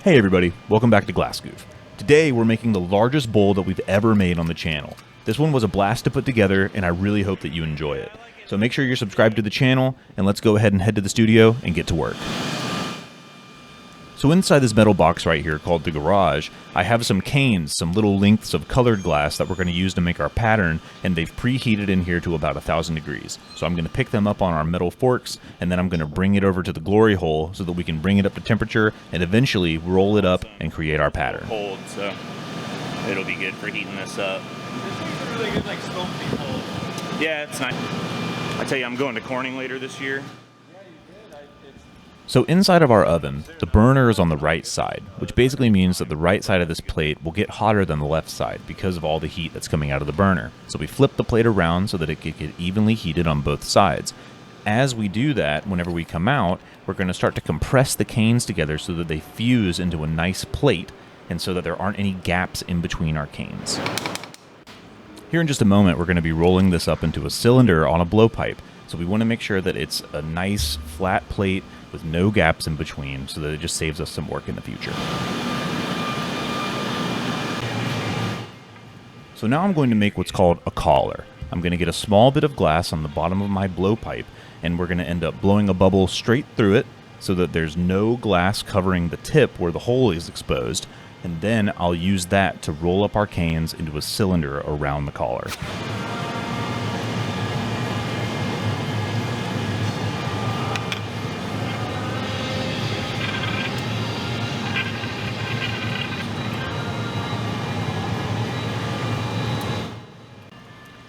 Hey everybody, welcome back to Glass Goof. Today we're making the largest bowl that we've ever made on the channel. This one was a blast to put together and I really hope that you enjoy it. So make sure you're subscribed to the channel and let's go ahead and head to the studio and get to work. So inside this metal box right here called the garage, I have some canes, some little lengths of colored glass that we're going to use to make our pattern, and they've preheated in here to about 1,000 degrees. So I'm going to pick them up on our metal forks, and then I'm going to bring it over to the glory hole so that we can bring it up to temperature and eventually roll it up and create our pattern. Cold, so it'll be good for heating this up. This makes a really good like smoky cold. Yeah, it's nice. I tell you, I'm going to Corning later this year. So inside of our oven, the burner is on the right side, which basically means that the right side of this plate will get hotter than the left side because of all the heat that's coming out of the burner. So we flip the plate around so that it can get evenly heated on both sides. As we do that, whenever we come out, we're going to start to compress the canes together so that they fuse into a nice plate and so that there aren't any gaps in between our canes. Here in just a moment, we're going to be rolling this up into a cylinder on a blowpipe. So we want to make sure that it's a nice flat plate with no gaps in between so that it just saves us some work in the future. So now I'm going to make what's called a collar. I'm going to get a small bit of glass on the bottom of my blowpipe and we're going to end up blowing a bubble straight through it so that there's no glass covering the tip where the hole is exposed, and then I'll use that to roll up our canes into a cylinder around the collar.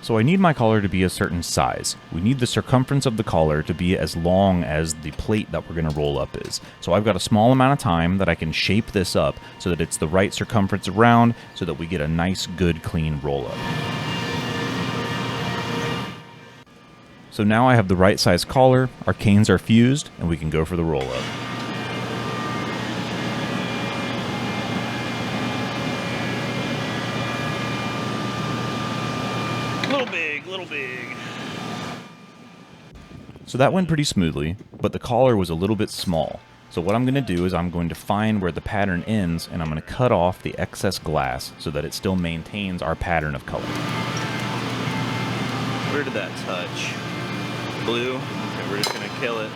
So I need my collar to be a certain size. We need the circumference of the collar to be as long as the plate that we're going to roll up is. So I've got a small amount of time that I can shape this up so that it's the right circumference around so that we get a nice, good, clean roll up. So now I have the right size collar, our canes are fused, and we can go for the roll up. Little big. So that went pretty smoothly, but the collar was a little bit small. So what I'm going to do is I'm going to find where the pattern ends and I'm going to cut off the excess glass so that it still maintains our pattern of color. Where did that touch? Blue? Okay, we're just gonna kill it.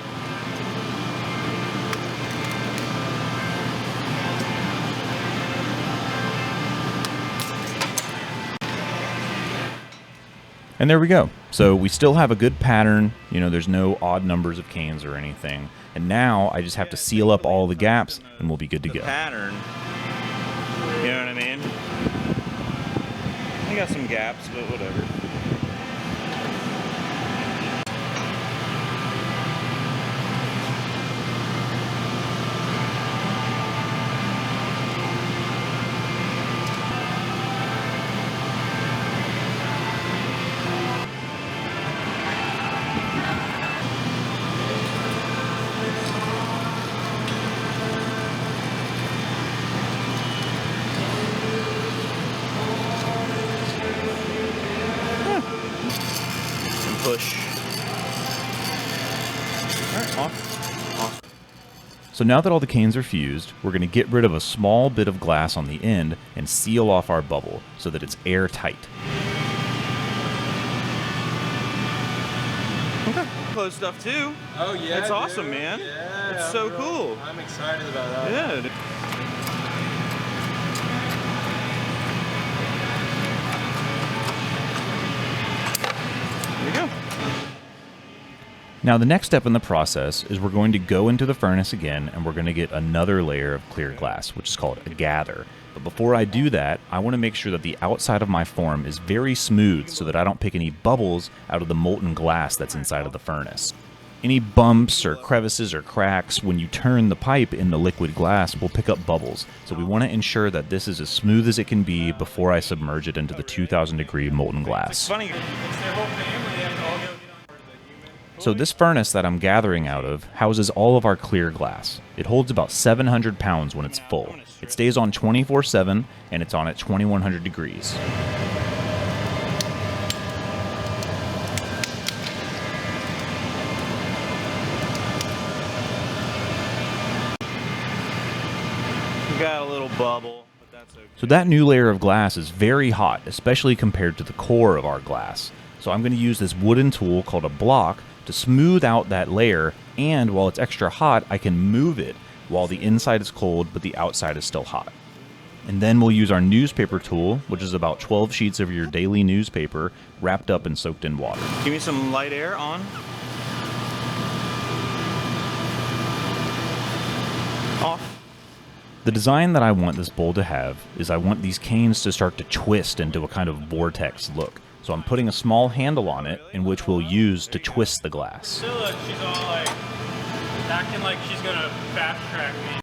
And there we go. So we still have a good pattern, you know, there's no odd numbers of canes or anything. And now I just have to seal up all the gaps and we'll be good to go. Pattern, you know what I mean? I got some gaps, but whatever. Push. Alright, awesome. So now that all the canes are fused, we're going to get rid of a small bit of glass on the end and seal off our bubble so that it's airtight. Okay. Close stuff too. Oh yeah, that's awesome, man. Yeah, it's so bro. cool. I'm excited about that. Yeah. There you go. Now the next step in the process is we're going to go into the furnace again and we're going to get another layer of clear glass, which is called a gather. But before I do that, I want to make sure that the outside of my form is very smooth so that I don't pick any bubbles out of the molten glass that's inside of the furnace. Any bumps or crevices or cracks when you turn the pipe in the liquid glass will pick up bubbles. So we want to ensure that this is as smooth as it can be before I submerge it into the 2,000 degree molten glass. It's funny. It's their whole family. They have to all go. So this furnace that I'm gathering out of houses all of our clear glass. It holds about 700 pounds when it's full. It stays on 24/7 and it's on at 2100 degrees. We got a little bubble, but that's okay. So that new layer of glass is very hot, especially compared to the core of our glass. So I'm going to use this wooden tool called a block to smooth out that layer, and while it's extra hot, I can move it while the inside is cold but the outside is still hot. And then we'll use our newspaper tool, which is about 12 sheets of your daily newspaper wrapped up and soaked in water. Give me some light air on. Off. The design that I want this bowl to have is I want these canes to start to twist into a kind of vortex look. So I'm putting a small handle on it, in which we'll use to twist the glass. Still, she's all like acting like she's gonna fast track me.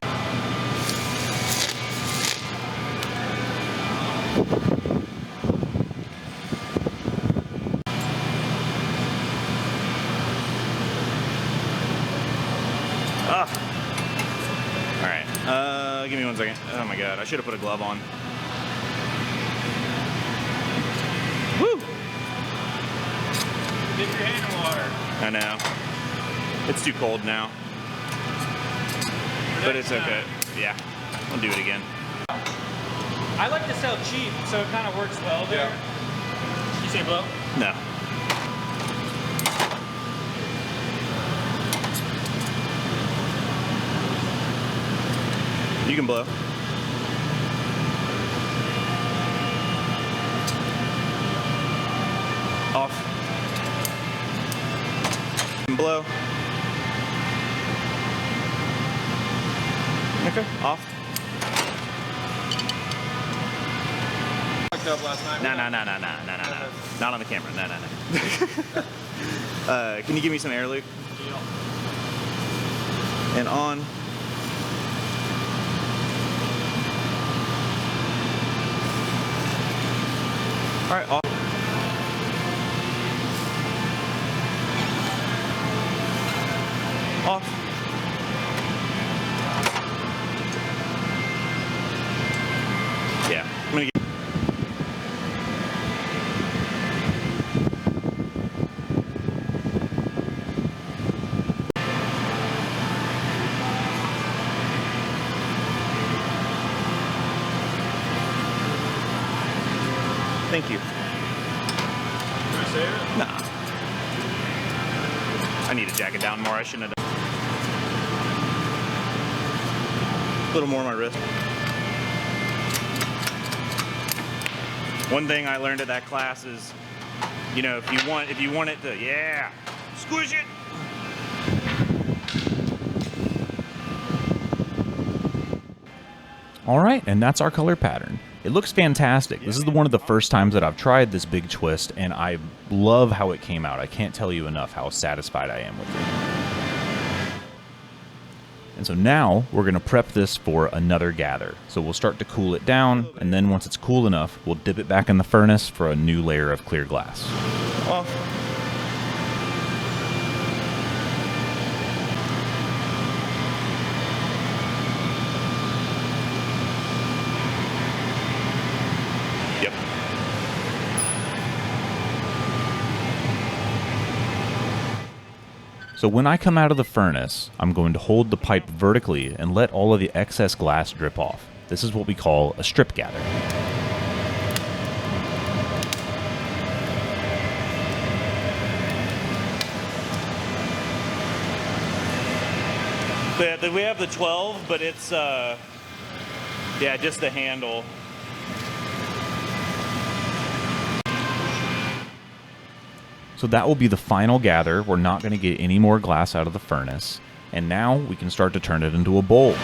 Give me 1 second. Oh my god, I should have put a glove on. Woo! Dip your hand in water. I know. It's too cold now. But it's okay. Yeah, I'll do it again. I like to sell cheap, so it kind of works well there. Yeah. You say blow? No. You can blow. Off. And blow. Okay, off. Fucked up last night. No. Not on the camera. No. Can you give me some air, Luke? And on. All right, off. Off. Yeah, I'm gonna get. Thank you. Can I save it? Nah. I need to jack it down more. I shouldn't have done. A little more on my wrist. One thing I learned at that class is, you know, if you want it to, yeah, squish it. All right, and that's our color pattern. It looks fantastic. This is one of the first times that I've tried this big twist, and I love how it came out. I can't tell you enough how satisfied I am with it. And so now we're going to prep this for another gather. So we'll start to cool it down, and then once it's cool enough, we'll dip it back in the furnace for a new layer of clear glass. Off. Yep. So when I come out of the furnace, I'm going to hold the pipe vertically and let all of the excess glass drip off. This is what we call a strip gather. We have the 12, but it's, yeah, just the handle. So that will be the final gather. We're not going to get any more glass out of the furnace. And now we can start to turn it into a bowl.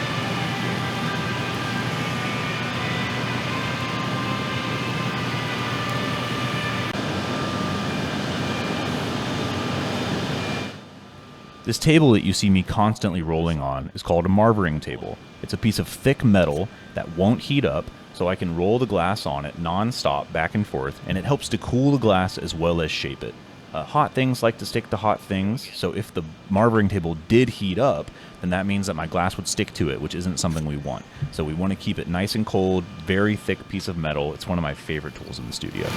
This table that you see me constantly rolling on is called a marvering table. It's a piece of thick metal that won't heat up, so I can roll the glass on it non-stop back and forth, and it helps to cool the glass as well as shape it. Hot things like to stick to hot things, so if the marvering table did heat up, then that means that my glass would stick to it, which isn't something we want. So we want to keep it nice and cold, very thick piece of metal. It's one of my favorite tools in the studio.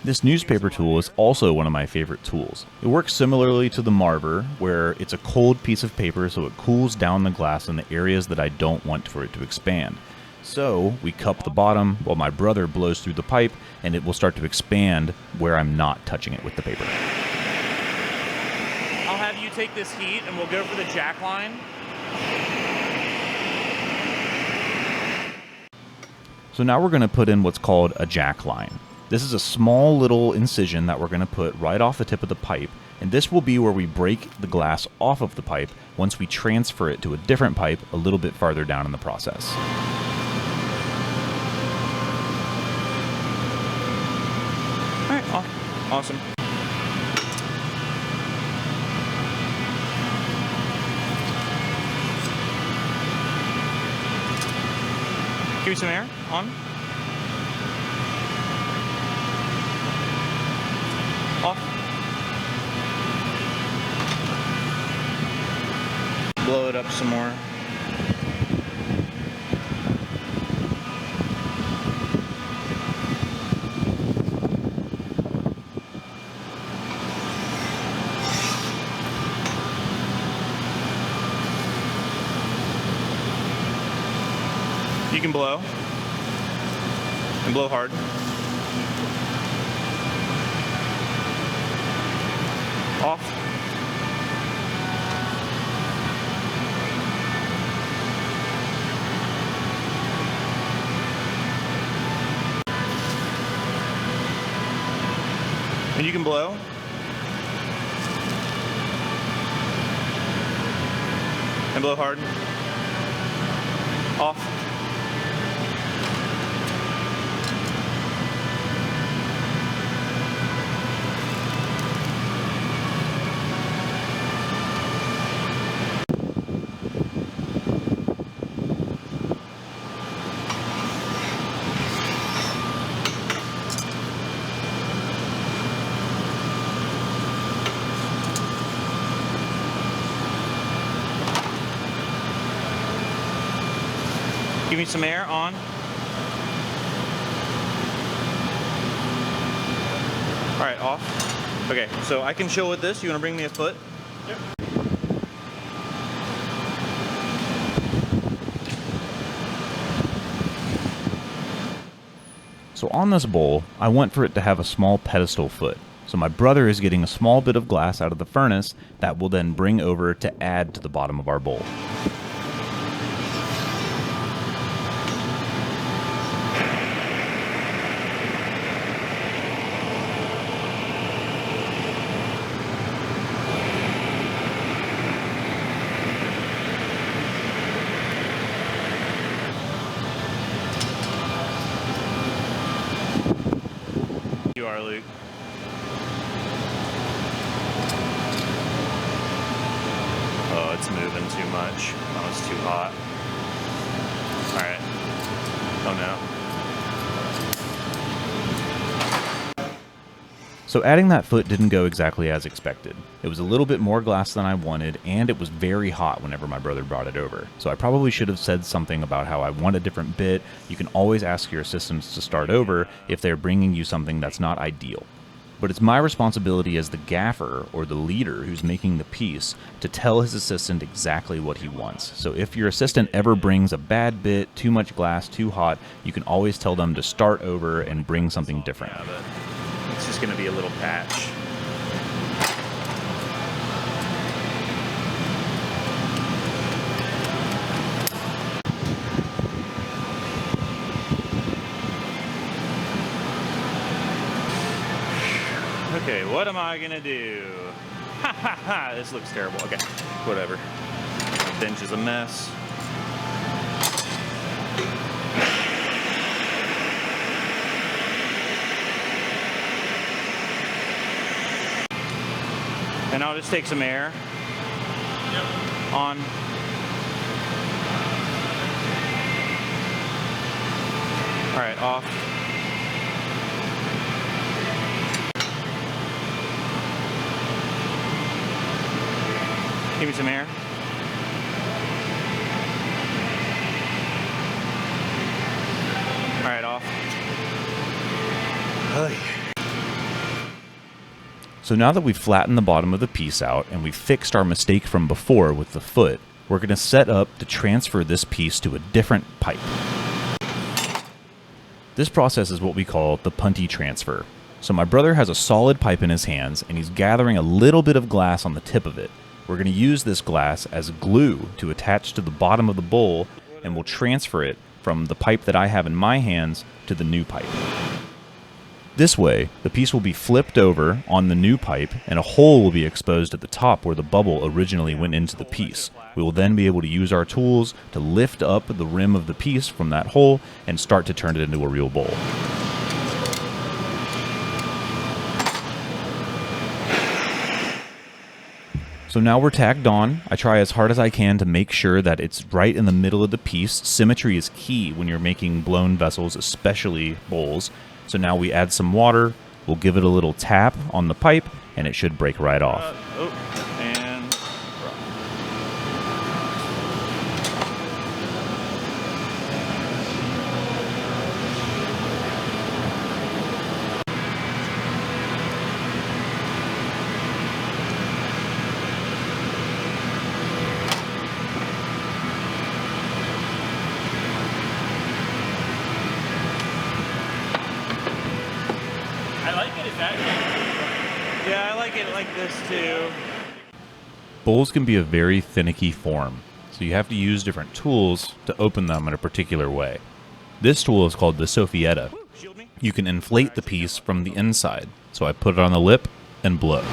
This newspaper tool is also one of my favorite tools. It works similarly to the Marver, where it's a cold piece of paper so it cools down the glass in the areas that I don't want for it to expand. So we cup the bottom while my brother blows through the pipe, and it will start to expand where I'm not touching it with the paper. I'll have you take this heat and we'll go for the jack line. So now we're going to put in what's called a jack line. This is a small little incision that we're going to put right off the tip of the pipe, and this will be where we break the glass off of the pipe once we transfer it to a different pipe a little bit farther down in the process. All right, awesome. Give me some air, on. Off. Blow it up some more. You can blow, and blow hard. Off. And you can blow. And blow hard. Off. Give me some air, on. All right, off. Okay, so I can chill with this. You wanna bring me a foot? Yep. So on this bowl, I want for it to have a small pedestal foot. So my brother is getting a small bit of glass out of the furnace that will then bring over to add to the bottom of our bowl. You are, Luke. Oh, it's moving too much. Oh, it's too hot. All right. Oh no. So adding that foot didn't go exactly as expected. It was a little bit more glass than I wanted, and it was very hot whenever my brother brought it over. So I probably should have said something about how I want a different bit. You can always ask your assistants to start over if they're bringing you something that's not ideal. But it's my responsibility as the gaffer, or the leader who's making the piece, to tell his assistant exactly what he wants. So if your assistant ever brings a bad bit, too much glass, too hot, you can always tell them to start over and bring something different. Yeah, but it's just gonna be a little patch. Okay, what am I gonna do? Ha ha ha, this looks terrible. Okay, whatever. Bench is a mess. And I'll just take some air. Yep. On. All right, off. Give me some air. All right, off. So now that we've flattened the bottom of the piece out and we've fixed our mistake from before with the foot, we're going to set up to transfer this piece to a different pipe. This process is what we call the punty transfer. So my brother has a solid pipe in his hands and he's gathering a little bit of glass on the tip of it. We're going to use this glass as glue to attach to the bottom of the bowl, and we'll transfer it from the pipe that I have in my hands to the new pipe. This way, the piece will be flipped over on the new pipe and a hole will be exposed at the top where the bubble originally went into the piece. We will then be able to use our tools to lift up the rim of the piece from that hole and start to turn it into a real bowl. So now we're tacked on. I try as hard as I can to make sure that it's right in the middle of the piece. Symmetry is key when you're making blown vessels, especially bowls. So now we add some water, we'll give it a little tap on the pipe, and it should break right off. And I like it. Is that? yeah, I like it like this too. Bowls can be a very finicky form, so you have to use different tools to open them in a particular way. This tool is called the Soffietta. Shield me. You can inflate the piece from the inside, so I put it on the lip and blow.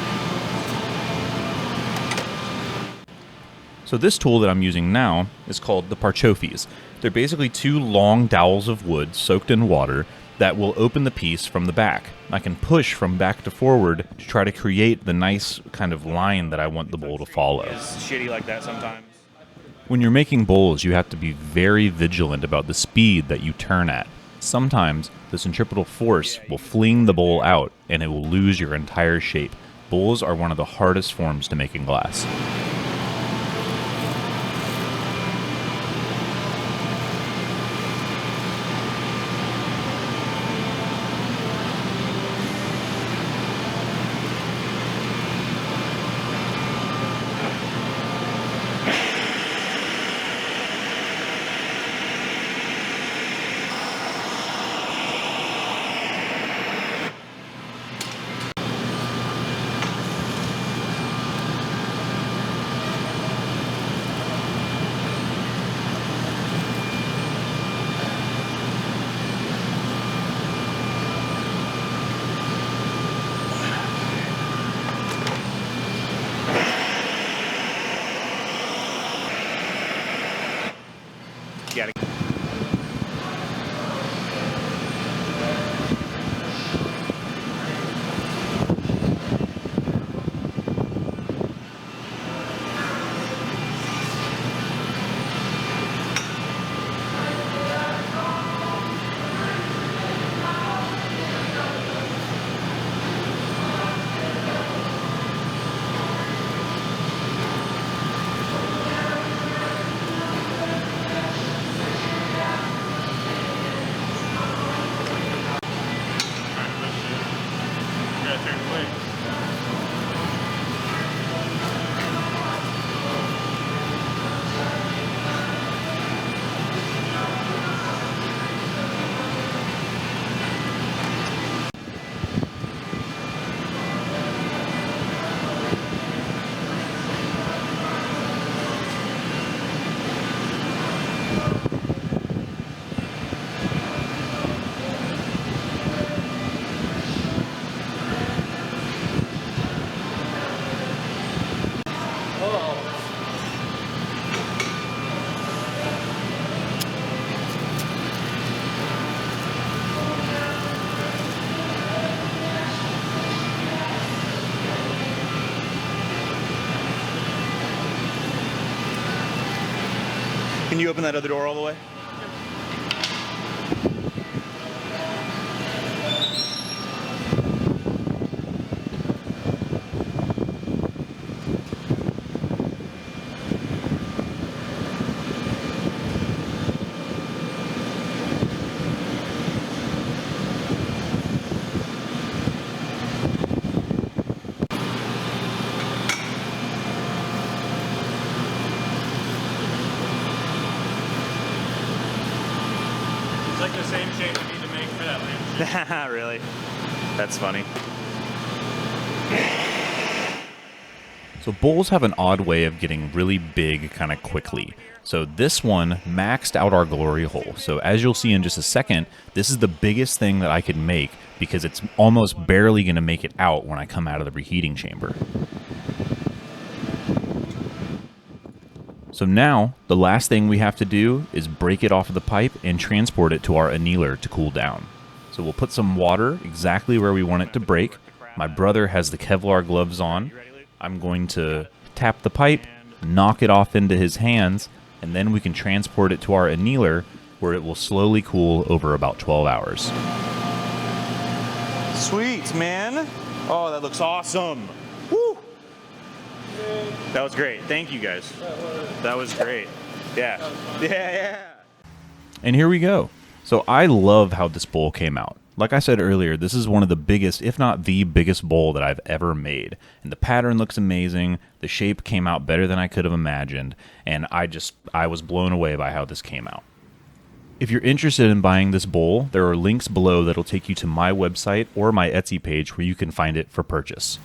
So this tool that I'm using now is called the Parchofis. They're basically two long dowels of wood soaked in water that will open the piece from the back. I can push from back to forward to try to create the nice kind of line that I want the bowl to follow. It's shitty like that sometimes. When you're making bowls, you have to be very vigilant about the speed that you turn at. Sometimes the centripetal force will fling the bowl out and it will lose your entire shape. Bowls are one of the hardest forms to make in glass. You gotta. Can you open that other door all the way? It's like the same shape we need to make for that lampshade. Really? That's funny. So bowls have an odd way of getting really big kind of quickly. So this one maxed out our glory hole. So as you'll see in just a second, this is the biggest thing that I could make because it's almost barely going to make it out when I come out of the reheating chamber. So now, the last thing we have to do is break it off of the pipe and transport it to our annealer to cool down. So we'll put some water exactly where we want it to break. My brother has the Kevlar gloves on. I'm going to tap the pipe, knock it off into his hands, and then we can transport it to our annealer where it will slowly cool over about 12 hours. Sweet, man. Oh, that looks awesome. Woo! That was great. Thank you, guys. That was great. Yeah. Yeah. And here we go. So I love how this bowl came out. Like I said earlier, this is one of the biggest, if not the biggest bowl that I've ever made. And the pattern looks amazing. The shape came out better than I could have imagined. And I was blown away by how this came out. If you're interested in buying this bowl, there are links below that'll take you to my website or my Etsy page where you can find it for purchase.